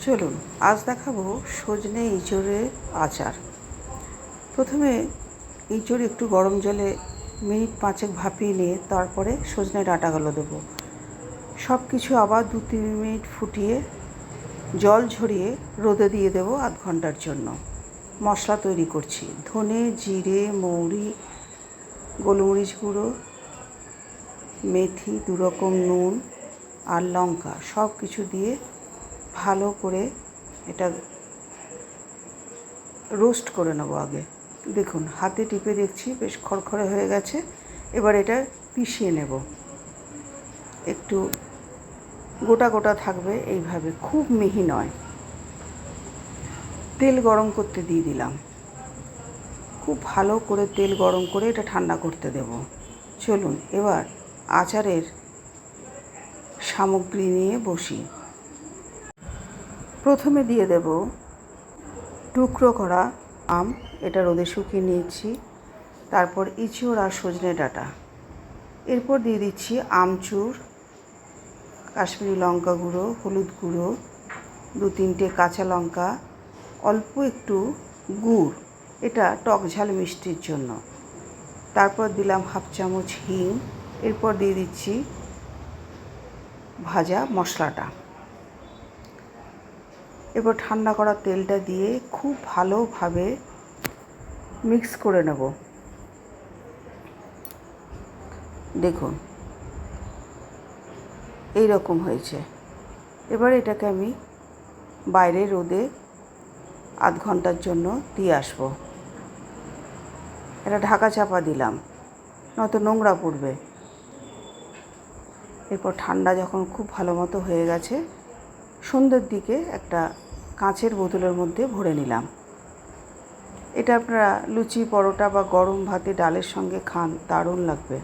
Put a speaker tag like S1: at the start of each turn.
S1: চলুন আজ দেখাবো সজনে ইঁচড়ের আচার। প্রথমে ইঁচড় একটু গরম জলে মিনিট 5 ভাপিয়ে নিয়ে তারপরে সজনে ডাঁটাগুলো দেবো। সব কিছু আবার 2-3 মিনিট ফুটিয়ে জল ঝরিয়ে রোদে দিয়ে দেবো আধ ঘন্টার জন্য। মশলা তৈরি করছি: ধনে, জিরে, মৌরি, গোলমরিচ গুঁড়ো, মেথি, 2 রকম নুন আর লঙ্কা সব কিছু দিয়ে ভালো করে এটা রোস্ট করে নেবো। আগে দেখুন হাতে টিপে দেখছি বেশ খড়খড়ে হয়ে গেছে। এবার এটা পিষিয়ে নেব, একটু গোটা গোটা থাকবে এইভাবে, খুব মিহি নয়। তেল গরম করতে দিয়ে দিলাম, খুব ভালো করে তেল গরম করে এটা ঠান্ডা করতে দেব। চলুন এবার আচারের সামগ্রী নিয়ে বসি। প্রথমে দিয়ে দেব টুকরো করা আম, এটা রোদে শুকিয়ে নিয়েছি। তারপর ইঁচড় আর সজনে ডাঁটা। এরপর দিয়ে দিচ্ছি আমচুর, কাশ্মীরি লঙ্কা গুঁড়ো, হলুদ গুঁড়ো, 2-3টে কাঁচা লঙ্কা, অল্প একটু গুড়, এটা টক ঝাল মিষ্টির জন্য। তারপর দিলাম 1/2 চামচ হিং। এরপর দিয়ে দিচ্ছি ভাজা মশলাটা। এবার ঠান্ডা করা তেলটা দিয়ে খুব ভালোভাবে মিক্স করে নেব। দেখুন এই রকম হয়েছে। এবার এটাকে আমি বাইরে রোদে আধ ঘন্টার জন্য দিয়ে আসবো। এটা ঢাকা চাপা দিলাম, নয়তো নোংরা পড়বে। এরপর ঠান্ডা যখন খুব ভালো মতো হয়ে গেছে, সন্ধ্যের দিকে একটা কাঁচের বোতলের মধ্যে ভরে নিলাম। এটা আপনারা লুচি, পরোটা বা গরম ভাতে ডালের সঙ্গে খান, দারুণ লাগবে।